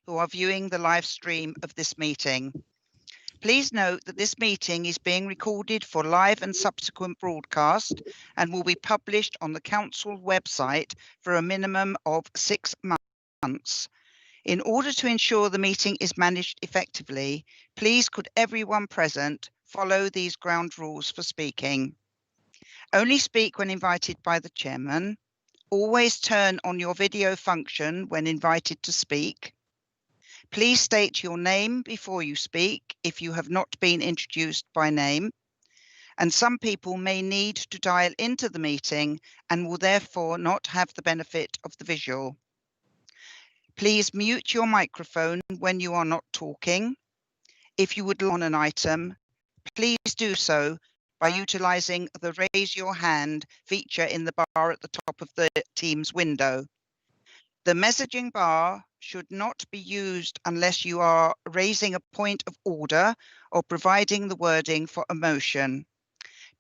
who are viewing the live stream of this meeting. Please note that this meeting is being recorded for live and subsequent broadcast and will be published on the Council website for a minimum of 6 months. In order to ensure the meeting is managed effectively, please could everyone present follow these ground rules for speaking. Only speak when invited by the chairman. Always turn on your video function when invited to speak. Please state your name before you speak if you have not been introduced by name. And some people may need to dial into the meeting and will therefore not have the benefit of the visual. Please mute your microphone when you are not talking. If you would like on an item, please do so by utilising the raise your hand feature in the bar at the top of the Teams window. The messaging bar should not be used unless you are raising a point of order or providing the wording for a motion.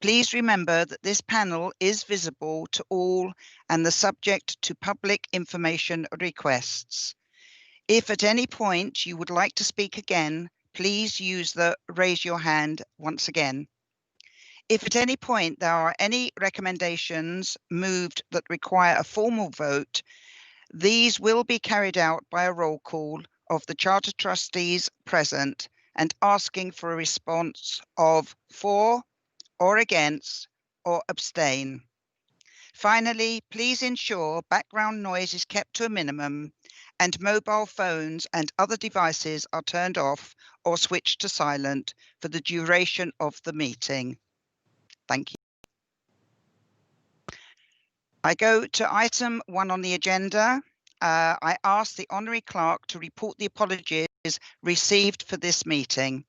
Please remember that this panel is visible to all and the subject to public information requests. If at any point you would like to speak again, please use the raise your hand once again. If at any point there are any recommendations moved that require a formal vote, these will be carried out by a roll call of the Charter Trustees present and asking for a response of for or against or abstain. Finally, please ensure background noise is kept to a minimum and mobile phones and other devices are turned off or switched to silent for the duration of the meeting. Thank you. I go to item 1 on the agenda. I ask the Honorary Clerk to report the apologies received for this meeting.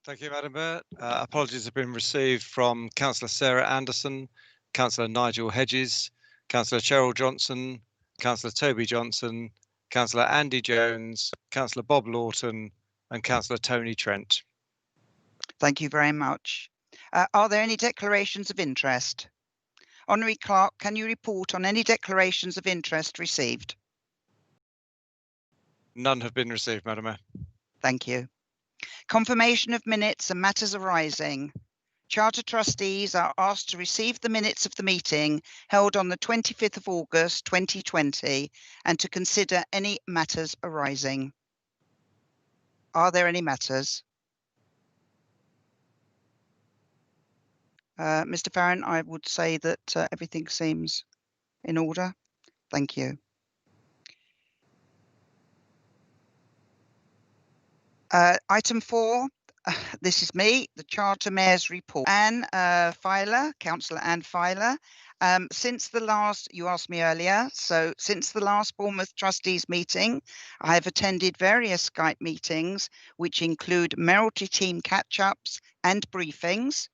Thank you, Madam Mayor. Apologies have been received from Councillor Sarah Anderson, Councillor Nigel Hedges, Councillor Cheryl Johnson, Councillor Toby Johnson, Councillor Andy Jones, Councillor Bob Lawton, and Councillor Tony Trent. Thank you very much. Are there any declarations of interest? Honorary Clerk, can you report on any declarations of interest received? None have been received, Madam Mayor. Thank you. Confirmation of minutes and matters arising. Charter Trustees are asked to receive the minutes of the meeting held on the 25th of August 2020 and to consider any matters arising. Are there any matters? Mr. Farron, I would say that everything seems in order. Thank you. Item 4, this is me, the Charter Mayor's report. Anne Filer, Councillor Anne Filer. Since the last, you asked me earlier, so since the last Bournemouth Trustees meeting, I have attended various Skype meetings, which include Mayoralty team catch-ups and briefings.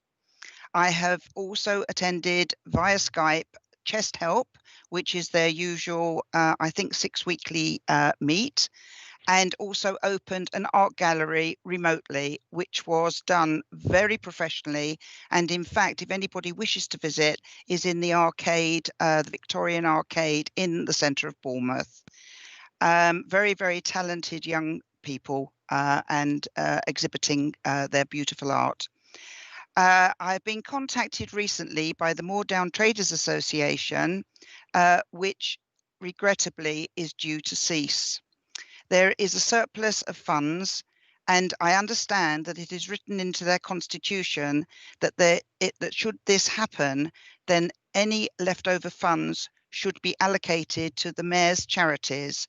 I have also attended via Skype Chest Help, which is their usual, I think, 6 weekly meet, and also opened an art gallery remotely, which was done very professionally. And in fact, if anybody wishes to visit, is in the arcade, the Victorian Arcade in the centre of Bournemouth. Very, very talented young people and exhibiting their beautiful art. I've been contacted recently by the Moordown Traders Association, which regrettably is due to cease. There is a surplus of funds, and I understand that it is written into their constitution that that should this happen, then any leftover funds should be allocated to the Mayor's charities,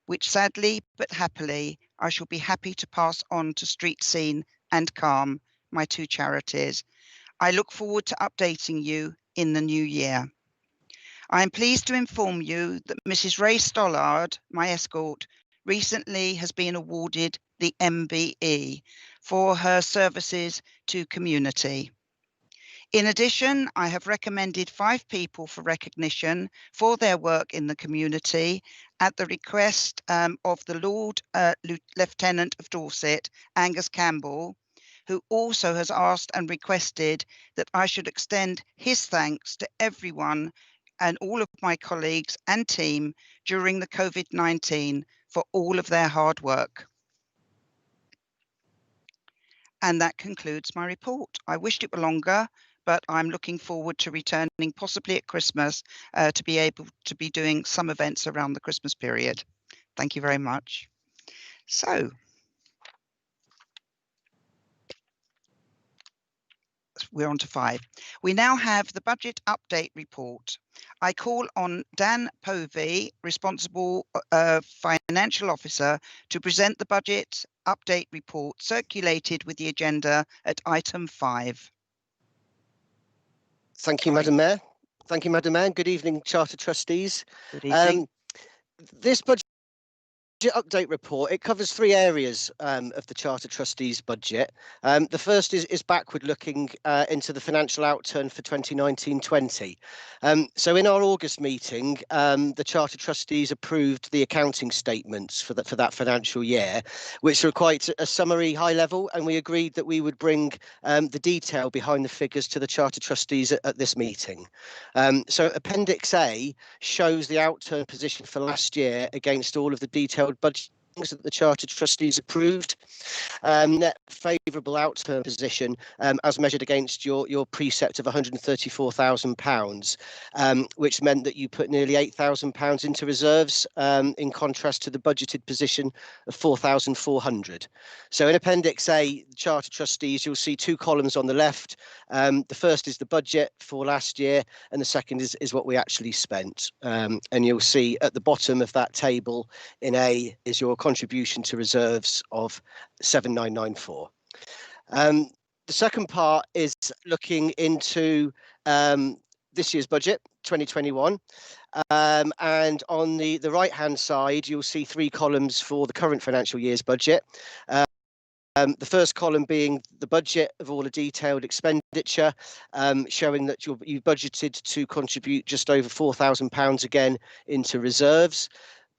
which sadly but happily I shall be happy to pass on to Street Scene and Calm, my 2 charities. I look forward to updating you in the new year. I am pleased to inform you that Mrs. Ray Stollard, my escort, recently has been awarded the MBE for her services to community. In addition, I have recommended 5 people for recognition for their work in the community at the request of the Lord Lieutenant of Dorset, Angus Campbell, who also has asked and requested that I should extend his thanks to everyone and all of my colleagues and team during the COVID-19 for all of their hard work. And that concludes my report. I wished it were longer, but I'm looking forward to returning possibly at Christmas to be able to be doing some events around the Christmas period. Thank you very much. So, we're on to 5. We now have the budget update report. I call on Dan Povey, responsible financial officer, to present the budget update report circulated with the agenda at item 5. Thank you, Madam Mayor. Thank you, Madam Mayor. Good evening, Charter Trustees. Good evening. This budget update report, it covers 3 areas of the Charter Trustees budget. The first is backward looking into the financial outturn for 2019-20. So in our August meeting, the Charter Trustees approved the accounting statements for that financial year, which are quite a summary high level, and we agreed that we would bring the detail behind the figures to the Charter Trustees at this meeting. So Appendix A shows the outturn position for last year against all of the detailed budget that the Charter Trustees approved. Net favourable outturn position as measured against your precept of £134,000, which meant that you put nearly £8,000 into reserves, in contrast to the budgeted position of £4,400. So in Appendix A, Charter Trustees, you'll see 2 columns on the left. The first is the budget for last year, and the second is what we actually spent. And you'll see at the bottom of that table in A is your contribution to reserves of 7,994. The second part is looking into this year's budget, 2021. And on the right-hand side, you'll see 3 columns for the current financial year's budget. The first column being the budget of all the detailed expenditure, showing that you budgeted to contribute just over £4,000 again into reserves.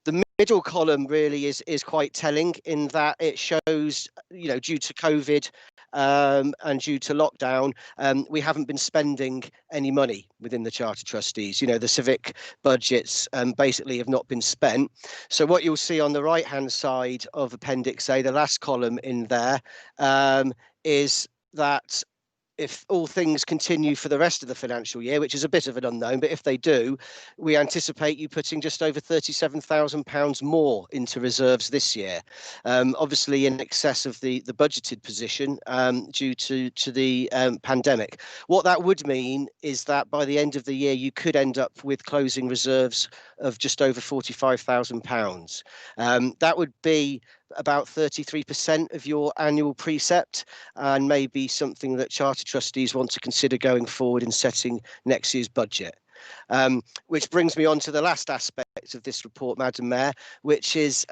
The middle column really is quite telling in that it shows, due to COVID and due to lockdown, we haven't been spending any money within the Charter Trustees. The civic budgets basically have not been spent. So what you'll see on the right-hand side of Appendix A, the last column in there, is that if all things continue for the rest of the financial year, which is a bit of an unknown, but if they do, we anticipate you putting just over £37,000 more into reserves this year, obviously in excess of the budgeted position due to the pandemic. What that would mean is that by the end of the year, you could end up with closing reserves of just over £45,000. That would be about 33% of your annual precept, and maybe something that Charter Trustees want to consider going forward in setting next year's budget. Which brings me on to the last aspect of this report, Madam Mayor, which is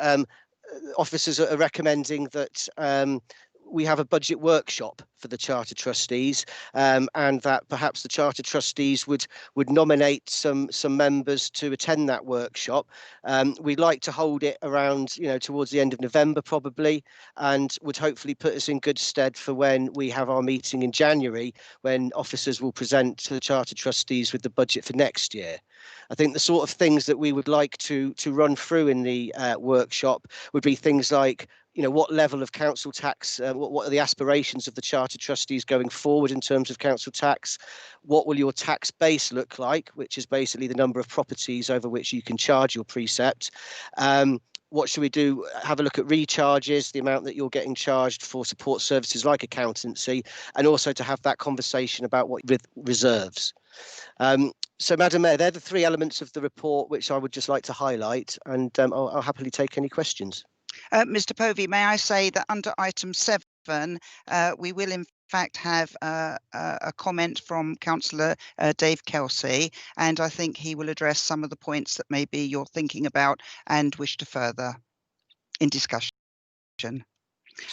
officers are recommending that we have a budget workshop for the Charter Trustees, and that perhaps the Charter Trustees would nominate some members to attend that workshop. We'd like to hold it around, towards the end of November probably, and would hopefully put us in good stead for when we have our meeting in January, when officers will present to the Charter Trustees with the budget for next year. I think the sort of things that we would like to run through in the workshop would be things like, what level of council tax, what are the aspirations of the Charter Trustees going forward in terms of council tax? What will your tax base look like, which is basically the number of properties over which you can charge your precept? What should we do? Have a look at recharges, the amount that you're getting charged for support services like accountancy, and also to have that conversation about what with reserves. So, Madam Mayor, they're the 3 elements of the report which I would just like to highlight, and I'll happily take any questions. Mr. Povey, may I say that under item 7, we will in fact have a comment from Councillor Dave Kelsey, and I think he will address some of the points that maybe you're thinking about and wish to further in discussion.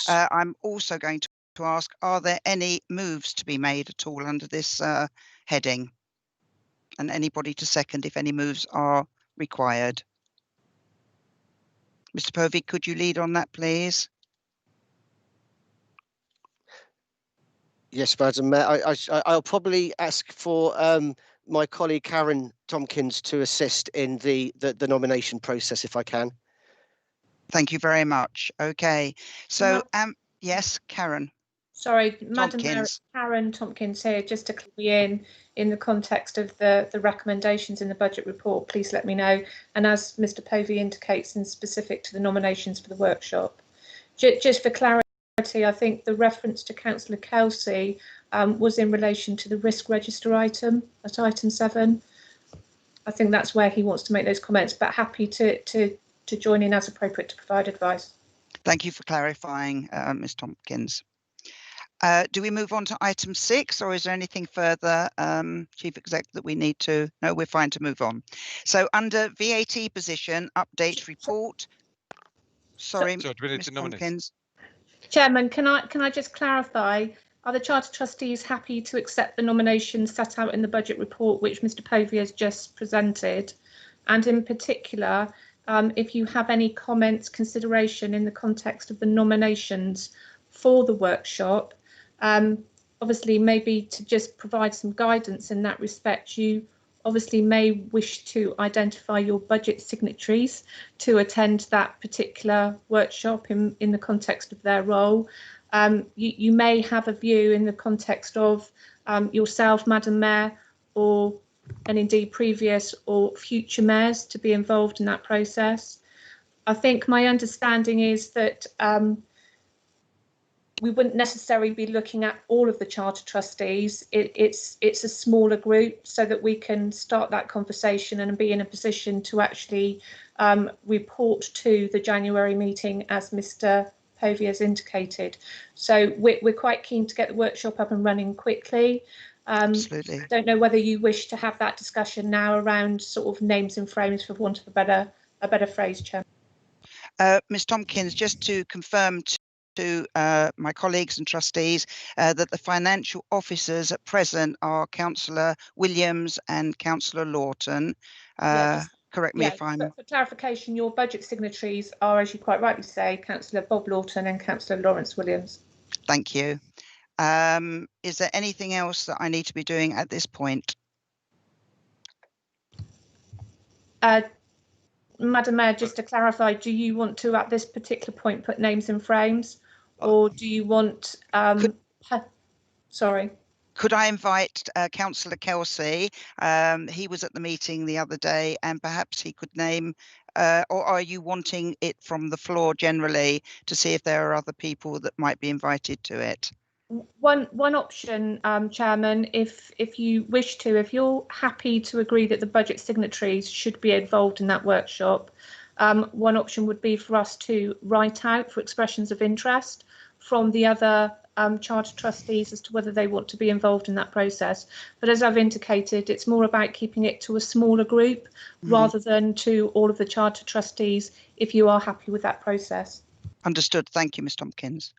I'm also going to ask, are there any moves to be made at all under this heading? And anybody to second if any moves are required. Mr. Povey, could you lead on that, please? Yes, Madam Mayor. I'll probably ask for my colleague Karen Tompkins to assist in the nomination process if I can. Thank you very much. Okay, so yes, Karen. Sorry, Madam Mayor, Tompkins. Karen Tompkins here, just to clue in the context of the recommendations in the budget report, please let me know. And as Mr Povey indicates, in specific to the nominations for the workshop. Just for clarity, I think the reference to Councillor Kelsey was in relation to the risk register item at item 7. I think that's where he wants to make those comments, but happy to join in as appropriate to provide advice. Thank you for clarifying, Ms Tompkins. Do we move on to item 6, or is there anything further, Chief Exec, that we need to? No, we're fine to move on. So under VAT position update report. Sorry, do we need to nominate? Tompkins. Chairman, can I just clarify? Are the Charter Trustees happy to accept the nominations set out in the budget report, which Mr Povey has just presented? And in particular, if you have any comments, consideration in the context of the nominations for the workshop, obviously maybe to just provide some guidance in that respect, you obviously may wish to identify your budget signatories to attend that particular workshop in the context of their role. You may have a view in the context of yourself, Madam Mayor, and indeed previous or future mayors to be involved in that process. I think my understanding is that we wouldn't necessarily be looking at all of the Charter Trustees. It's a smaller group so that we can start that conversation and be in a position to actually report to the January meeting, as Mr Povey has indicated. So we're quite keen to get the workshop up and running quickly. Absolutely. I don't know whether you wish to have that discussion now around sort of names and frames, for want of a better phrase, Chair. Ms Tompkins, just to confirm to my colleagues and trustees that the financial officers at present are Councillor Williams and Councillor Lawton. Correct me if I'm... For clarification, your budget signatories are, as you quite rightly say, Councillor Bob Lawton and Councillor Lawrence Williams. Thank you. Is there anything else that I need to be doing at this point? Madam Mayor, just to clarify, do you want to, at this particular point, put names and frames, or do you want... sorry. Could I invite Councillor Kelsey? He was at the meeting the other day, and perhaps he could name, or are you wanting it from the floor generally to see if there are other people that might be invited to it? One option, Chairman, if you wish to, if you're happy to agree that the budget signatories should be involved in that workshop, one option would be for us to write out for expressions of interest from the other Charter Trustees as to whether they want to be involved in that process. But as I've indicated, it's more about keeping it to a smaller group rather than to all of the Charter Trustees, if you are happy with that process. Understood. Thank you, Ms Tompkins.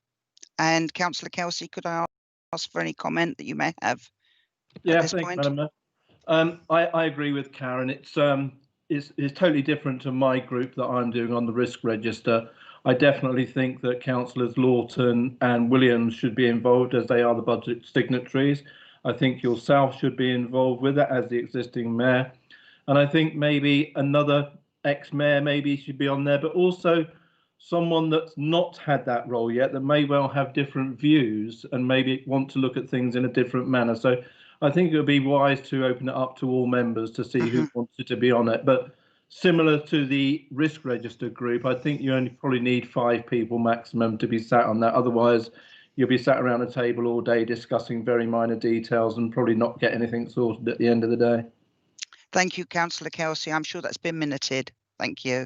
And Councillor Kelsey, could I ask for any comment that you may have? Yeah, thanks, Madam Mayor. I agree with Karen. It's totally different to my group that I'm doing on the risk register. I definitely think that Councillors Lawton and Williams should be involved, as they are the budget signatories. I think yourself should be involved with it as the existing mayor. And I think maybe another ex-mayor maybe should be on there, but also someone that's not had that role yet, that may well have different views and maybe want to look at things in a different manner. So I think it would be wise to open it up to all members to see who wanted to be on it. But similar to the risk register group, I think you only probably need 5 people maximum to be sat on that. Otherwise, you'll be sat around a table all day discussing very minor details and probably not get anything sorted at the end of the day. Thank you, Councillor Kelsey. I'm sure that's been minuted. Thank you.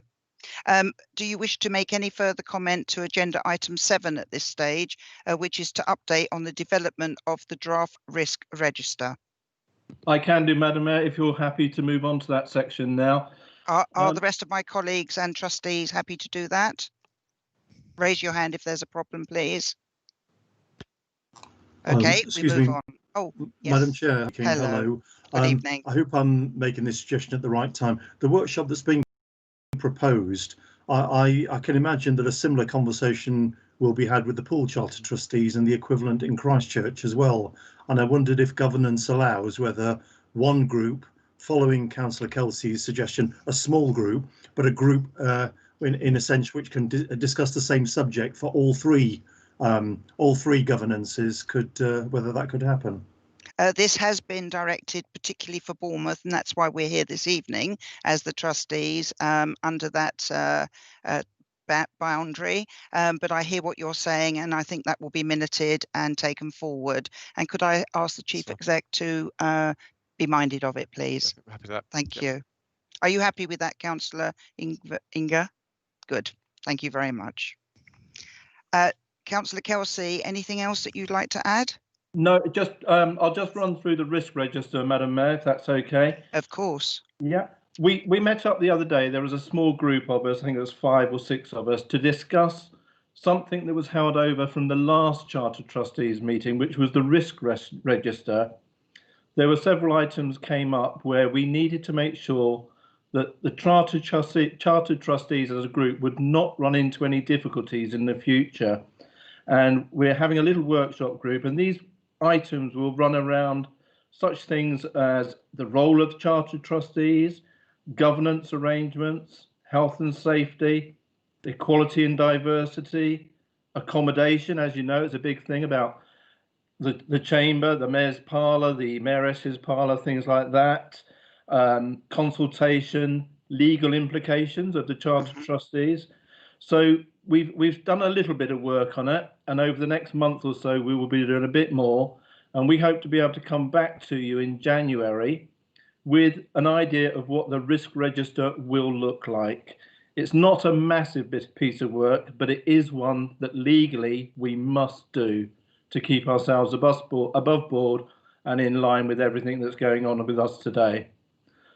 Do you wish to make any further comment to agenda item 7 at this stage, which is to update on the development of the draft risk register? I can do, Madam Mayor, if you're happy to move on to that section now. Are the rest of my colleagues and trustees happy to do that? Raise your hand if there's a problem, please. Okay, we move on. Oh, yes. Madam Chair. Okay, hello. Good evening. I hope I'm making this suggestion at the right time. The workshop that's being proposed, I can imagine that a similar conversation will be had with the pool charter trustees and the equivalent in Christchurch as well. And I wondered if governance allows whether one group, following Councillor Kelsey's suggestion, a small group, but a group in a sense which can discuss the same subject for all three governances, whether that could happen. This has been directed particularly for Bournemouth, and that's why we're here this evening as the trustees under that boundary. But I hear what you're saying, and I think that will be minuted and taken forward. And could I ask the Chief Exec to be minded of it, please? Yeah, happy with that. Thank you. Are you happy with that, Councillor Inga? Good. Thank you very much. Councillor Kelsey, anything else that you'd like to add? No, just I'll just run through the risk register, Madam Mayor, if that's okay. Of course. Yeah, we met up the other day. There was a small group of us, I think it was 5 or 6 of us, to discuss something that was held over from the last Charter Trustees meeting, which was the risk register. There were several items came up where we needed to make sure that the Charter Trustees as a group would not run into any difficulties in the future. And we're having a little workshop group, and these items will run around such things as the role of Charter Trustees, governance arrangements, health and safety, equality and diversity, accommodation. As you know, it's a big thing about the chamber, the mayor's parlour, the mayoress's parlour, things like that, consultation, legal implications of the Charter Trustees. So we've done a little bit of work on it, and over the next month or so we will be doing a bit more, and we hope to be able to come back to you in January with an idea of what the risk register will look like. It's not a massive piece of work, but it is one that legally we must do to keep ourselves above board and in line with everything that's going on with us today.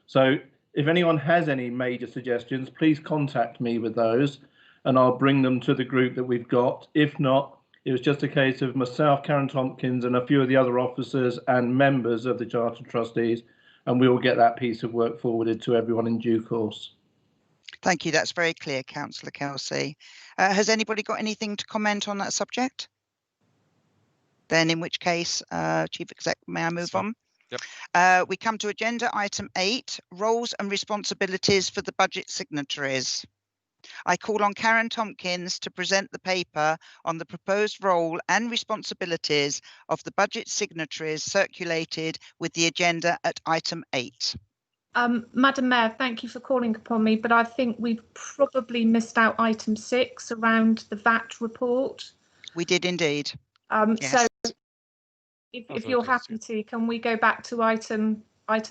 So if anyone has any major suggestions, please contact me with those, and I'll bring them to the group that we've got. If not, it was just a case of myself, Karen Tompkins, and a few of the other officers and members of the Charter Trustees, and we will get that piece of work forwarded to everyone in due course. Thank you. That's very clear, Councillor Kelsey. Has anybody got anything to comment on that subject? Then in which case, Chief Exec, may I move on? Yep. We come to agenda item 8, roles and responsibilities for the budget signatories. I call on Karen Tompkins to present the paper on the proposed role and responsibilities of the budget signatories circulated with the agenda at item 8. Madam Mayor, thank you for calling upon me, but I think we've probably missed out item 6 around the VAT report. We did indeed. Yes. So if you're happy to, can we go back to item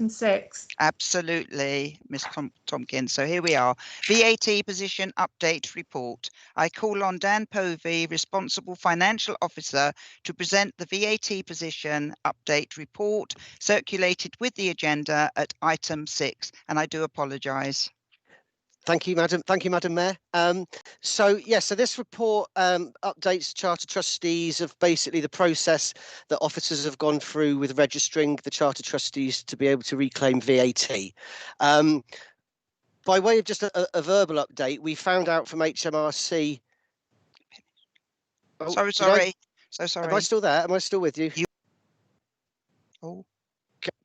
6? Absolutely, Ms. Tompkins. So here we are. VAT position update report. I call on Dan Povey, responsible financial officer, to present the VAT position update report circulated with the agenda at item 6. And I do apologise. Thank you, Madam. Thank you, Madam Mayor. So this report updates Charter Trustees of basically the process that officers have gone through with registering the Charter Trustees to be able to reclaim VAT. By way of just a verbal update, we found out from HMRC. Oh, So sorry. Am I still there? Am I still with you?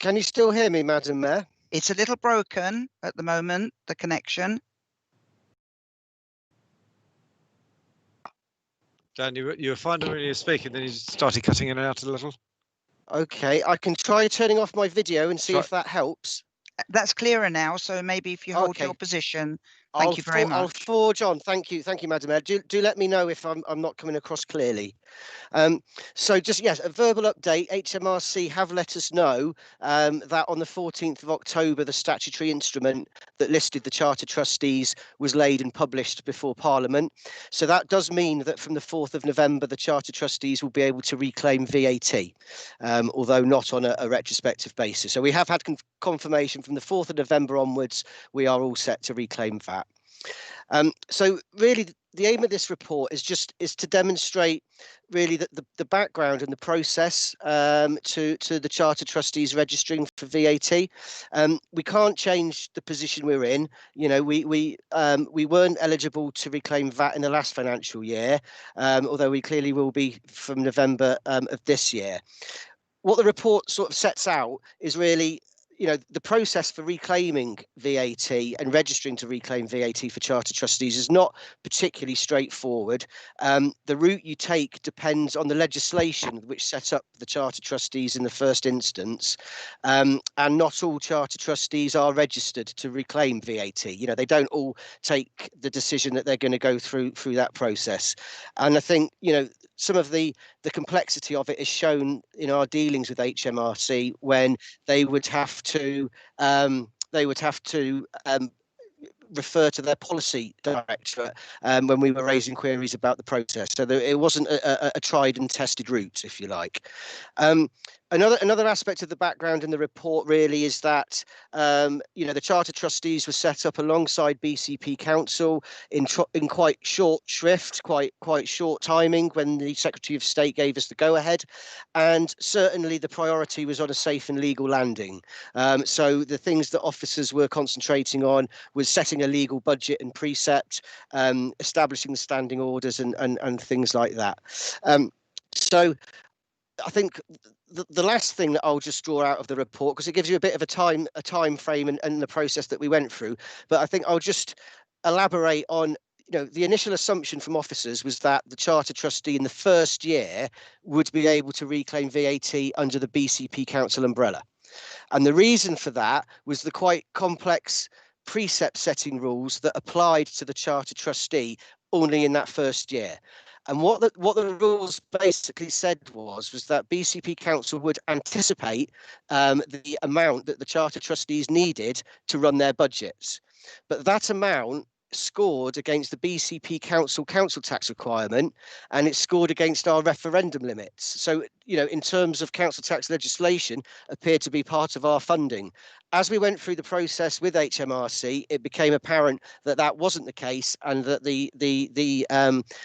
Can you still hear me, Madam Mayor? It's a little broken at the moment, the connection. Dan, you were fine when you were speaking, then you started cutting in and out a little. Okay, I can try turning off my video and see if that helps. That's clearer now, so maybe if you hold your position. Thank you very much. I'll forge on. Thank you, Madam Mayor. Do let me know if I'm not coming across clearly. So just, yes, a verbal update. HMRC have let us know that on the 14th of October, the statutory instrument that listed the Charter Trustees was laid and published before Parliament. So that does mean that from the 4th of November, the Charter Trustees will be able to reclaim VAT, although not on a retrospective basis. So we have had confirmation from the 4th of November onwards, we are all set to reclaim VAT. So really, the aim of this report is to demonstrate really that the background and the process to the Charter Trustees registering for VAT. We can't change the position we're in. You know, we weren't eligible to reclaim VAT in the last financial year, although we clearly will be from November of this year. What the report sort of sets out is really, the process for reclaiming VAT and registering to reclaim VAT for charter trustees is not particularly straightforward. The route you take depends on the legislation which set up the charter trustees in the first instance, and not all charter trustees are registered to reclaim VAT. They don't all take the decision that they're going to go through that process, and I think some of the complexity of it is shown in our dealings with HMRC when they would have to refer to their policy directorate when we were raising queries about the process. So it wasn't a tried and tested route, if you like. Another aspect of the background in the report really is that the charter trustees were set up alongside BCP Council in quite short shrift, quite short timing when the Secretary of State gave us the go-ahead, and certainly the priority was on a safe and legal landing. So the things that officers were concentrating on was setting a legal budget and precept, establishing the standing orders and things like that. So I think the last thing that I'll just draw out of the report, because it gives you a bit of a time frame and the process that we went through, but I think I'll just elaborate on the initial assumption from officers was that the charter trustee in the first year would be able to reclaim VAT under the BCP Council umbrella. And the reason for that was the quite complex precept setting rules that applied to the charter trustee only in that first year. And what the rules basically said was that BCP Council would anticipate the amount that the charter trustees needed to run their budgets. But that amount scored against the BCP council tax requirement, and it scored against our referendum limits. So, in terms of council tax legislation, appeared to be part of our funding. As we went through the process with HMRC, it became apparent that that wasn't the case, and that the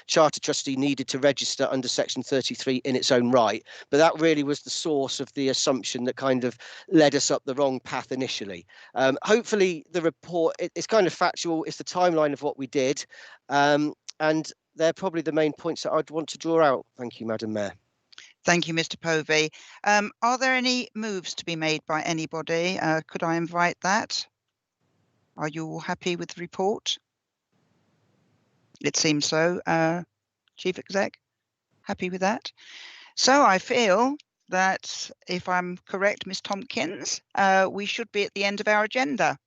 charter trustee needed to register under Section 33 in its own right. But that really was the source of the assumption that kind of led us up the wrong path initially. Hopefully, the report it's kind of factual. It's the timeline of what we did, and they're probably the main points that I'd want to draw out. Thank you, Madam Mayor. Thank you, Mr. Povey. Are there any moves to be made by anybody? Could I invite that? Are you all happy with the report? It seems so. Chief Exec, happy with that? So I feel that if I'm correct, Ms. Tompkins, we should be at the end of our agenda.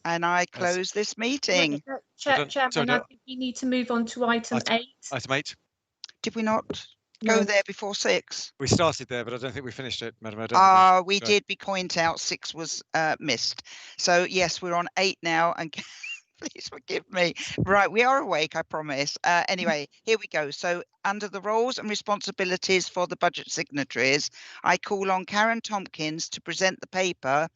And I close this meeting. Chairman, I think we need to move on to item 8. Item 8. Did we not go there before 6? We started there, but I don't think we finished it, Madam. We did point out 6 was missed. So yes, we're on 8 now, and please forgive me. Right, we are awake, I promise. Anyway, here we go. So under the roles and responsibilities for the budget signatories, I call on Karen Tompkins to present the paper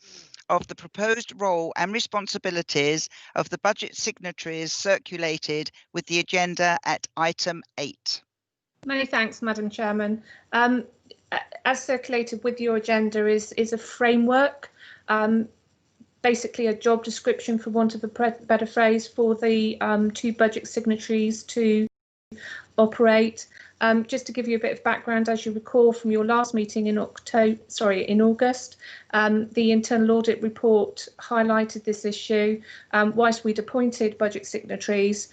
of the proposed role and responsibilities of the budget signatories circulated with the agenda at item 8. Many thanks, Madam Chairman. As circulated with your agenda is a framework, basically a job description, for want of a better phrase, for the 2 budget signatories to operate. Just to give you a bit of background, as you recall from your last meeting in August, the internal audit report highlighted this issue. Whilst we'd appointed budget signatories,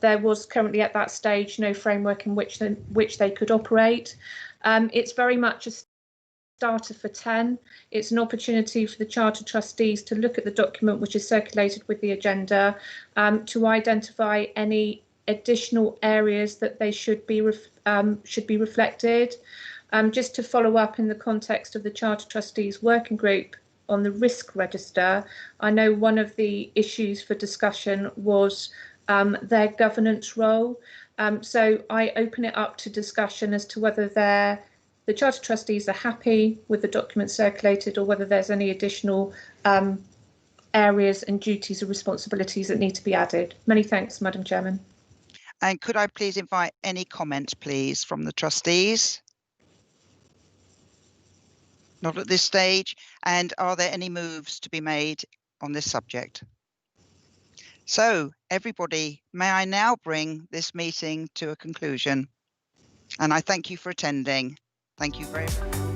there was currently at that stage no framework in which they could operate. It's very much a starter for 10. It's an opportunity for the charter trustees to look at the document which is circulated with the agenda, to identify any additional areas that they should be reflected. Just to follow up in the context of the Charter Trustees Working Group on the risk register, I know one of the issues for discussion was their governance role. So I open it up to discussion as to whether the Charter Trustees are happy with the document circulated, or whether there's any additional areas and duties or responsibilities that need to be added. Many thanks, Madam Chairman. And could I please invite any comments, please, from the trustees? Not at this stage. And are there any moves to be made on this subject? So, everybody, may I now bring this meeting to a conclusion? And I thank you for attending. Thank you very much.